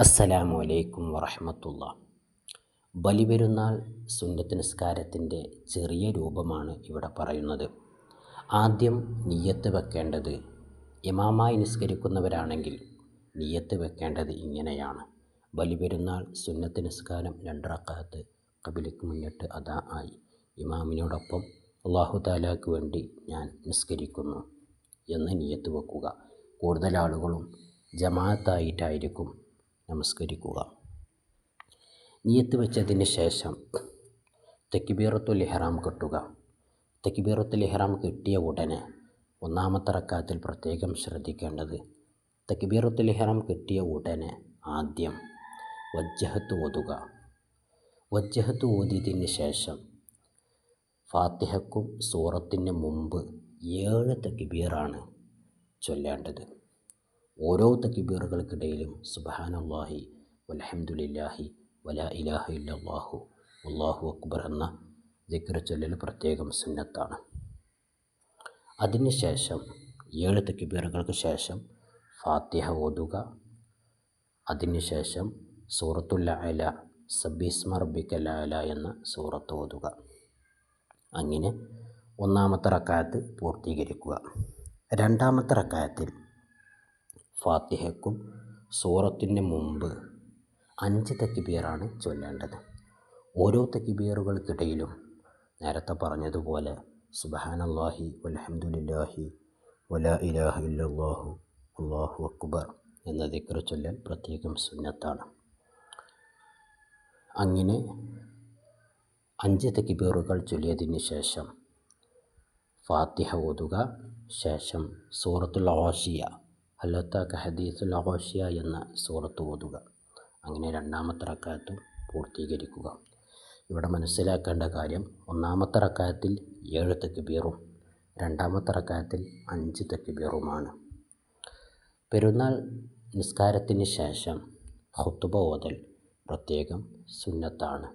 അസ്സലാമു അലൈക്കും വറഹ്മത്തുള്ളാഹി. ബലിപെരുന്നാൾ സുന്നത്ത് നിസ്കാരത്തിൻ്റെ ചെറിയ രൂപമാണ് ഇവിടെ പറയുന്നത്. ആദ്യം നിയ്യത്ത് വെക്കേണ്ടത്, ഇമാമായി നിസ്കരിക്കുന്നവരാണെങ്കിൽ നിയ്യത്ത് വെക്കേണ്ടത് ഇങ്ങനെയാണ്: ബലിപെരുന്നാൾ സുന്നത്ത് നിസ്കാരം 2 റക്അത്ത് ഖിബലയ്ക്ക് മുന്നിട്ട് അദാ ആയി ഇമാമിനോടൊപ്പം അല്ലാഹു തആലയ്ക്ക് വേണ്ടി ഞാൻ നിസ്കരിക്കുന്നു എന്ന് നിയ്യത്ത് വെക്കുക. കൂടുതൽ ആളുകളും ജമാഅത്തായിട്ടായിരിക്കും നമസ്കരിക്കുക. നിയ്യത്ത് വെച്ചതിന് ശേഷം തക്ബീറത്തുൽ ഇഹ്റാം കെട്ടുക. തക്ബീറത്തുൽ ഇഹ്റാം കെട്ടിയ ഉടനെ ഒന്നാമത്തെ റക്അത്തിൽ പ്രത്യേകം ശ്രദ്ധിക്കേണ്ടത്, തക്ബീറത്തുൽ ഇഹ്റാം കെട്ടിയ ഉടനെ ആദ്യം വജ്ജഹത്ത് ഓതുക. വജ്ജഹത്ത് ഓതിയതിന് ശേഷം ഫാത്തിഹയ്ക്കും സൂറത്തിന് മുമ്പ് 7 തക്ബീറാണ് ചൊല്ലേണ്ടത്. ഓരോ തക്ബീറുകൾക്കിടയിലും സുബ്ഹാനല്ലാഹി വൽഹംദുലില്ലാഹി വലാ ഇലാഹ ഇല്ലല്ലാഹു വല്ലാഹു അക്ബർ എന്ന ദിക്ർ ചൊല്ലൽ പ്രത്യേകം സുന്നത്താണ്. അതിനുശേഷം 7 തക്ബീറുകൾക്ക് ശേഷം ഫാത്തിഹ ഓതുക. അതിനുശേഷം സൂറത്തുൽ അഅല, സബ്ബിസ്മ റബ്ബിക്കൽ അഅല എന്ന സൂറത്ത് ഓതുക. അങ്ങനെ ഒന്നാമത്തെ റക്അത്ത് പൂർത്തീകരിക്കുക. രണ്ടാമത്തെ റക്അത്തിൽ ഫാത്തിഹയ്ക്കും സൂറത്തിന് മുമ്പ് 5 തക്ബീറാണ് ചൊല്ലേണ്ടത്. ഓരോ തക്ബീറുകൾക്കിടയിലും നേരത്തെ പറഞ്ഞതുപോലെ സുബ്ഹാനല്ലാഹി വൽഹംദുലില്ലാഹി വലാ ഇലാഹ ഇല്ലല്ലാഹു വല്ലാഹു അക്ബർ എന്ന ദിക്ർ ചൊല്ലൽ പ്രത്യേകം സുന്നത്താണ്. അങ്ങനെ 5 തക്ബീറുകൾ ചൊല്ലിയതിന് ശേഷം ഫാത്തിഹ ഓതുക. ശേഷം സൂറത്തുൽ ഗാശിയ, ഹൽ അതാക ഹദീസുൽ ഗാശിയ എന്ന സൂറത്ത് ഓതുക. അങ്ങനെ രണ്ടാമത്തെ റക്അത്തും പൂർത്തീകരിക്കുക. ഇവിടെ മനസ്സിലാക്കേണ്ട കാര്യം, ഒന്നാമത്തെ റക്അത്തിൽ 7 തക്ബീറും രണ്ടാമത്തെ റക്അത്തിൽ 5 തക്ബീറുമാണ്. പെരുന്നാൾ നിസ്കാരത്തിന് ശേഷം ഖുത്ബ ഓതൽ പ്രത്യേകം സുന്നത്താണ്.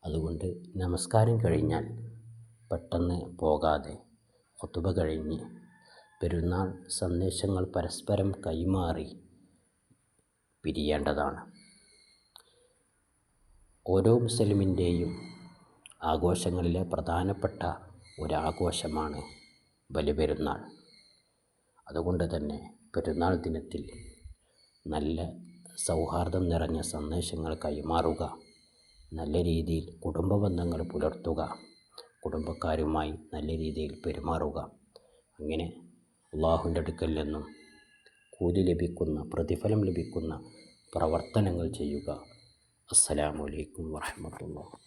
അതുകൊണ്ട് നമസ്കാരം കഴിഞ്ഞാൽ പെട്ടെന്ന് പോകാതെ ഖുത്ബ കഴിഞ്ഞ് പെരുന്നാൾ സന്ദേശങ്ങൾ പരസ്പരം കൈമാറി പിരിയേണ്ടതാണ്. ഓരോ മുസ്ലിമിൻ്റെയും ആഘോഷങ്ങളിലെ പ്രധാനപ്പെട്ട ഒരാഘോഷമാണ് ബലിപെരുന്നാൾ. അതുകൊണ്ട് തന്നെ പെരുന്നാൾ ദിനത്തിൽ നല്ല സൗഹാർദ്ദം നിറഞ്ഞ സന്ദേശങ്ങൾ കൈമാറുക, നല്ല രീതിയിൽ കുടുംബ ബന്ധങ്ങൾ പുലർത്തുക, കുടുംബക്കാരുമായി നല്ല രീതിയിൽ പെരുമാറുക. അങ്ങനെ അല്ലാഹുവിൻ്റെ അടുക്കൽ നിന്നും കൂലി ലഭിക്കുന്ന, പ്രതിഫലം ലഭിക്കുന്ന പ്രവർത്തനങ്ങൾ ചെയ്യുക. അസ്സലാമു അലൈക്കും വറഹ്മത്തുള്ളാഹി.